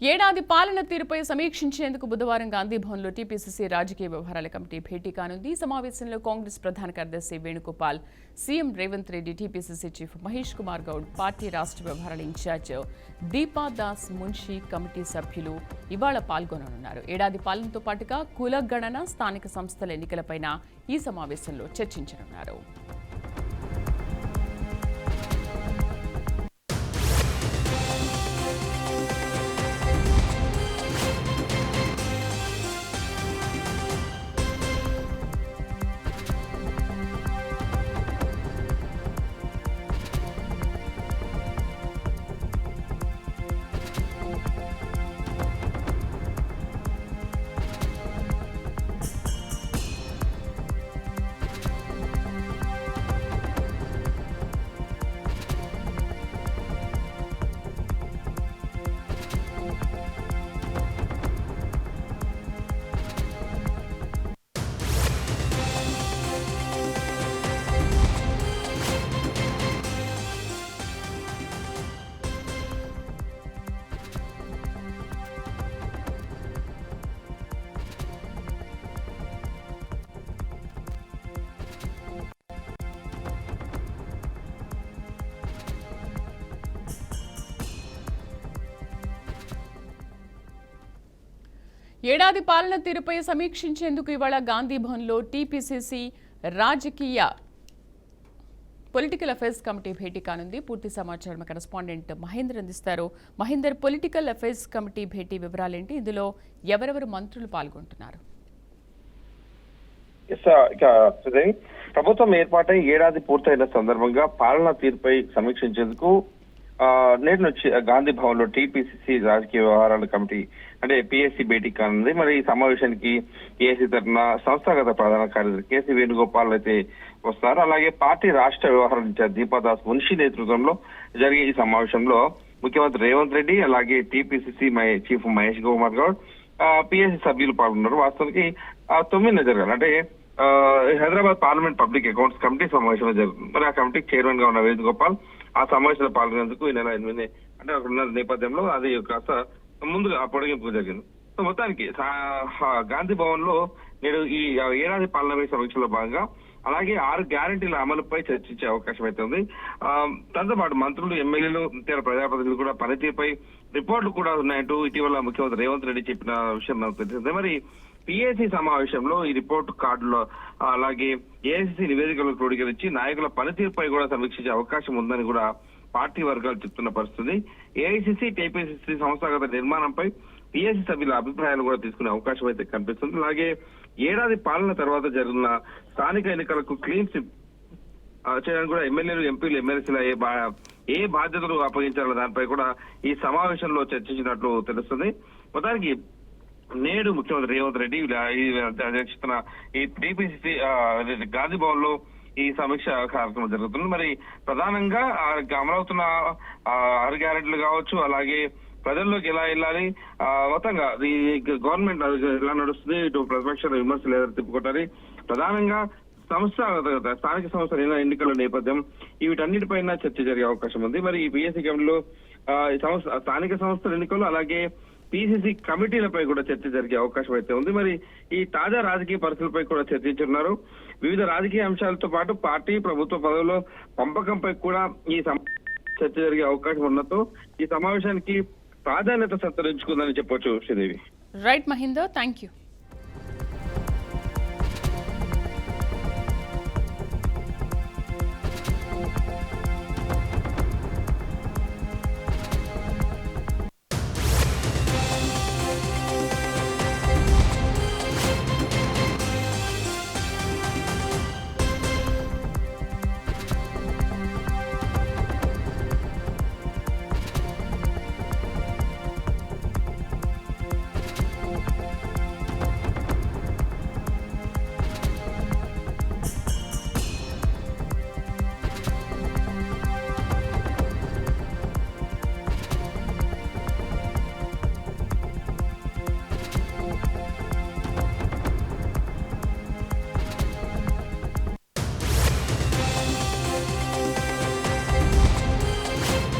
ఏడాది పాలన తీరుపై సమీక్షించేందుకు బుధవారం గాంధీభవన్లో టీపీసీసీ రాజకీయ వ్యవహారాల కమిటీ భేటీ కానుంది. ఈ సమావేశంలో కాంగ్రెస్ ప్రధాన కార్యదర్శి Venugopal, CM Revanth Reddy, TPCC chief Mahesh Kumar Goud, party రాష్ట్ర వ్యవహారాల ఇన్ఛార్జ్ దీపా దాస్ మున్షి కమిటీ సభ్యులు ఇవాళ పాల్గొననున్నారు. ఏడాది పాలనతో పాటుగా కులగణన, స్థానిక సంస్థల ఎన్నికలపైన ఈ సమావేశంలో చర్చించనున్నారు. ఏడాది పాలన తీరుపై సమీక్షించేందుకు ఇవాళ గాంధీభవన్లో టీపీసీసీ రాజకీయ పొలిటికల్ అఫైర్స్ కమిటీ భేటీ కానుంది. పూర్తి సమాచారం కరెస్పాండెంట్ మహేందర్ అందిస్తారు. మహేందర్, పొలిటికల్ అఫైర్స్ కమిటీ భేటీ వివరాలేంటి? ఇందులో ఎవరెవరు మంత్రులు పాల్గొంటున్నారు? ప్రభుత్వం ఏర్పాటై ఏడాది పూర్తయిన సందర్భంగా పాలనా తీరుపై సమీక్షించేందుకు నేటి నుంచి గాంధీ భవన్ లో టీపీసీసీ రాజకీయ వ్యవహారాల కమిటీ అంటే పిఎస్సీ భేటీ కానుంది. మరి ఈ సమావేశానికి ఏసీ తరఫున సంస్థాగత ప్రధాన కార్యదర్శి కేసీ వేణుగోపాల్ అయితే వస్తారు. అలాగే పార్టీ రాష్ట్ర వ్యవహారాల ఇన్ఛార్జ్ దీపాదాస్ మున్షి నేతృత్వంలో జరిగే ఈ సమావేశంలో ముఖ్యమంత్రి రేవంత్ రెడ్డి, అలాగే TPCC chief Mahesh Kumar Goud, PSC సభ్యులు పాల్గొన్నారు. వాస్తవానికి 9 జరగాలి అంటే Hyderabad parliament public accounts committee సమావేశంలో జరుగుతుంది. మరి ఆ కమిటీకి చైర్మన్ గా ఉన్న వేణుగోపాల్ ఆ సమావేశంలో పాల్గొనేందుకు ఈ నెల 8 అంటే అక్కడ నేపథ్యంలో అది కాస్త ముందుగా పొడిగింపు జరిగింది. సో మొత్తానికి గాంధీ భవన్ లో నేడు ఈ ఏడాది పాలన సమీక్షలో భాగంగా అలాగే 6 గ్యారంటీల అమలుపై చర్చించే అవకాశం అయితే ఉంది. దాంతో పాటు మంత్రులు, ఎమ్మెల్యేలు, ఇతర ప్రజాప్రతినిధులు కూడా పనితీరుపై రిపోర్టులు కూడా ఉన్నాయంటూ ఇటీవల ముఖ్యమంత్రి రేవంత్ రెడ్డి చెప్పిన విషయం నాకు తెలిసింది. మరి పిఏసీ సమావేశంలో ఈ రిపోర్టు కార్డులో అలాగే ఏఐసీసీ నివేదికలను క్రోడీకరించి నాయకుల పనితీరుపై కూడా సమీక్షించే అవకాశం ఉందని కూడా పార్టీ వర్గాలు చెప్తున్న పరిస్థితి. ఏఐసీసీ, టీపీసీసీ సంస్థాగత నిర్మాణంపై పిఎస్సీ సభ్యుల అభిప్రాయాలు కూడా తీసుకునే అవకాశం అయితే కనిపిస్తుంది. అలాగే ఏడాది పాలన తర్వాత జరిగిన స్థానిక ఎన్నికలకు క్లీన్ స్వీప్ చేయడానికి కూడా ఎమ్మెల్యేలు, ఎంపీలు, ఎమ్మెల్సీల ఏ బాధ్యతలు అప్పగించాలో దానిపై కూడా ఈ సమావేశంలో చర్చించినట్లు తెలుస్తుంది. మొత్తానికి నేడు ముఖ్యమంత్రి రేవంత్ రెడ్డి అధ్యక్షతన ఈ టీపీసీసీ గాంధీ భవన్ లో ఈ సమీక్ష కార్యక్రమం జరుగుతుంది. మరి ప్రధానంగా అమలవుతున్న 6 గ్యారెంటీలు కావచ్చు, అలాగే ప్రజల్లోకి ఎలా వెళ్ళాలి, మొత్తంగా ఈ గవర్నమెంట్ ఎలా నడుస్తుంది, ఇటు ప్రతిపక్షాల విమర్శలు ఎలా తిప్పుకుంటారు, ప్రధానంగా స్థానిక సంస్థల ఎన్నికల నేపథ్యం వీటన్నిటిపైన చర్చ జరిగే అవకాశం ఉంది. మరి ఈ పిఎస్సీ కమిటీలో స్థానిక సంస్థల ఎన్నికలు అలాగే పిసిసి కమిటీలపై కూడా చర్చ జరిగే అవకాశం అయితే ఉంది. మరి ఈ తాజా రాజకీయ పరిస్థితులపై కూడా చర్చించున్నారు. వివిధ రాజకీయ అంశాలతో పాటు పార్టీ, ప్రభుత్వ పదవుల పంపకంపై కూడా ఈ చర్చ జరిగే అవకాశం ఉన్నతో ఈ సమావేశానికి ప్రాధాన్యత సంతరించుకుందని చెప్పొచ్చు Sridevi. Right Mahender, thank you.